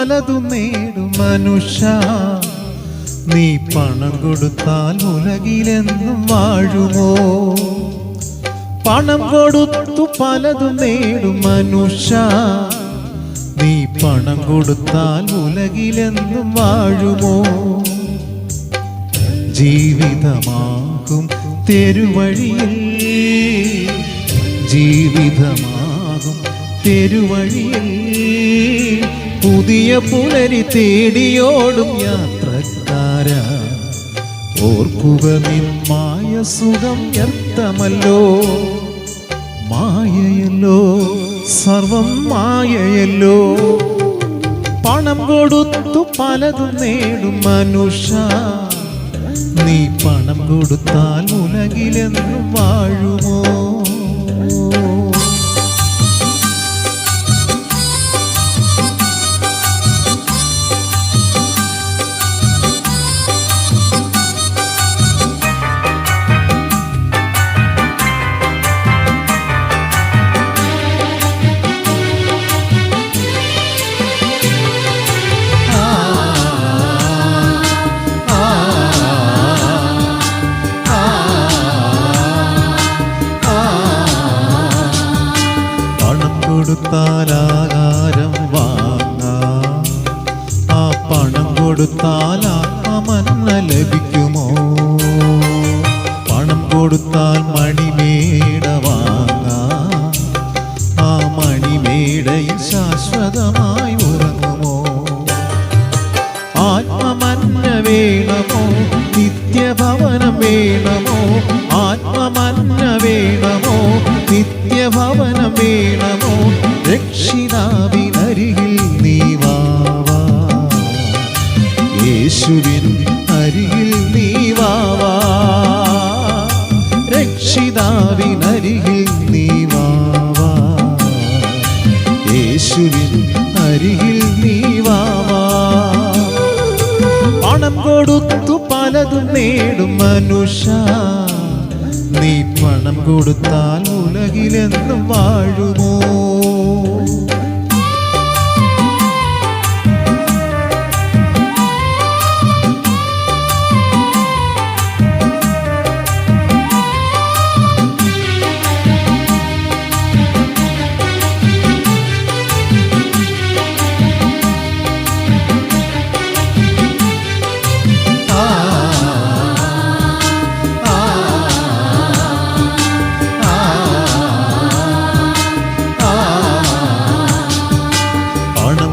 പലതും നേടും മനുഷ്യ, നീ പണം കൊടുത്താൽ ഉലകിലെന്നും വാഴുമോ? പണം കൊടുത്തു പലതും നേടും മനുഷ്യ, നീ പണം കൊടുത്താൽ ഉലകിലെന്നും വാഴുമോ? ജീവിതമാകും തെരുവഴിയിൽ, ജീവിതമാകും തെരുവഴിയിൽ പുതിയ പുലരി തേടിയോടും യാത്രക്കാരാ, ഓർക്കുക നിൻ മായ സുഖം വ്യർത്ഥമല്ലോ. മായയല്ലോ, സർവം മായയല്ലോ. പണം കൊടുത്തു പലതും നേടും മനുഷ്യ, നീ പണം കൊടുത്താൽ ഉലകിലെന്നും വാഴുമോ? കൊടുത്താൽ ആഹാരം വാങ്ങാം, ആ പണം കൊടുത്താൽ ആത്മമന്ന ലഭിക്കുമോ? പണം കൊടുത്താൽ മണിമേട വാങ്ങാം, ആ മണിമേടയിൽ ശാശ്വതമായി ഉറങ്ങുമോ? ആത്മമന്ന വേണമോ, നിത്യഭവനം വേണമോ? ആത്മമന്ന വേണമോ, നിത്യഭവനം വേണമോ? രക്ഷിതാവിനരികിൽ നീ വാവാ, യേശുവിൻ അരികിൽ നീ വാവാ. രക്ഷിതാവിനരികിൽ നീ വാവാ, യേശുവിൻ അരികിൽ നീ വാവാ. പണം കൊടുത്തു പലതും നേടും മനുഷ്യ, നീ പണം കൊടുത്താൽ ഉലകിലെന്നും വാഴുമോ?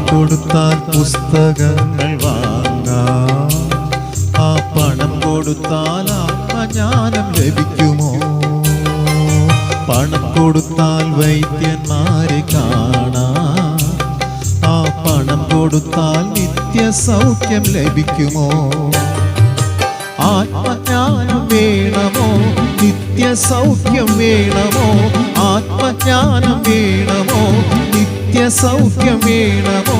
കൊടുത്താൽ പുസ്തകങ്ങൾ വാങ്ങാം, ആ പണം കൊടുത്താൽ ആത്മജ്ഞാനം ലഭിക്കുമോ? പണം കൊടുത്താൽ വൈദ്യന്മാരെ കാണാം, ആ പണം കൊടുത്താൽ നിത്യസൗഖ്യം ലഭിക്കുമോ? ആത്മജ്ഞാനം വേണമോ, നിത്യസൗഖ്യം വേണമോ? ആത്മജ്ഞാനം വേണമോ, നിത്യസൗഖ്യം വേണമോ?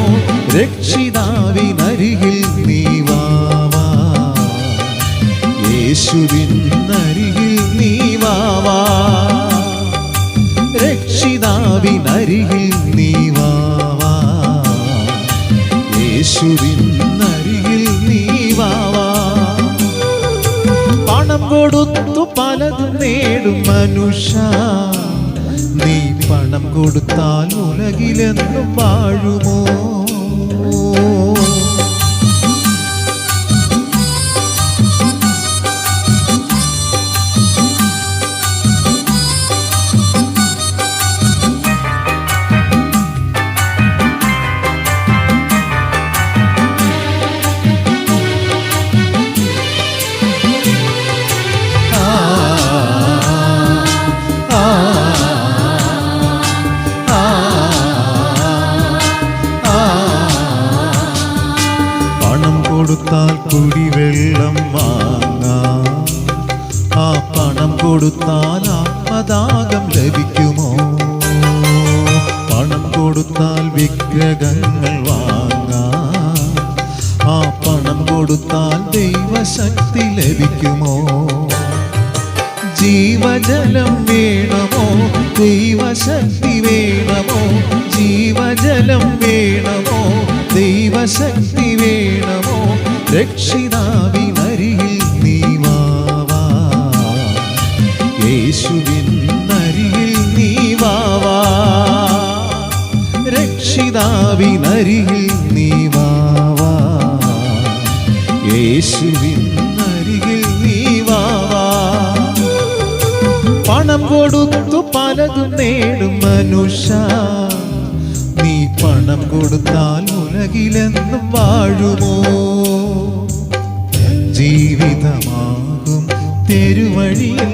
രക്ഷിതാവിനരികിൽ നീ വാവാ, യേശുവിൻ അരികിൽ നീ വാവാ. രക്ഷിതാവിനരികിൽ നീ വാവാ, യേശുവിൻ അരികിൽ നീ വാവാ. പണം കൊടുത്തു പലതും നേടും മനുഷ്യ, നീ പണം കൊടുത്താൽ ഉലകിലെന്നും വാഴുമോ? കൊടുത്താൽ കുടിവെള്ളം വാങ്ങാം, ആ പണം കൊടുത്താൽ ആത്മദാഹം ലഭിക്കുമോ? പണം കൊടുത്താൽ വിഗ്രഹങ്ങൾ വാങ്ങാം, ആ പണം കൊടുത്താൽ ദൈവശക്തി ലഭിക്കുമോ? ജീവജലം വേണമോ, ദൈവശക്തി വേണമോ? ജീവജലം വേണമോ, ദൈവശക്തി വേണമോ രക്ഷിതാവിനരികിൽ നീ വാ യേശുവിനരികിൽ നീ വാ രക്ഷിതാവിനരികിൽ നീ വാ യേശുവിനരികിൽ നീ വാ പണം കൊടുത്തു പലതും നേടും മനുഷ്യ നീ പണം കൊടുത്താൽ ഉലകിലെന്നും വാഴുമോ ജീവിതമാകും തെരുവഴിയിൽ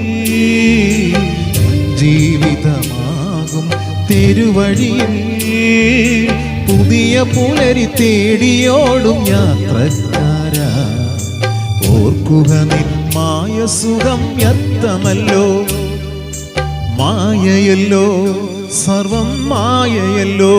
ജീവിതമാകും തെരുവഴിയിൽ പുതിയ പുലരി തേടിയോടും യാത്രക്കാരാ ഓർക്കുക നിന്മായ സുഖം വ്യർത്ഥമല്ലോ മായയല്ലോ സർവം മായയല്ലോ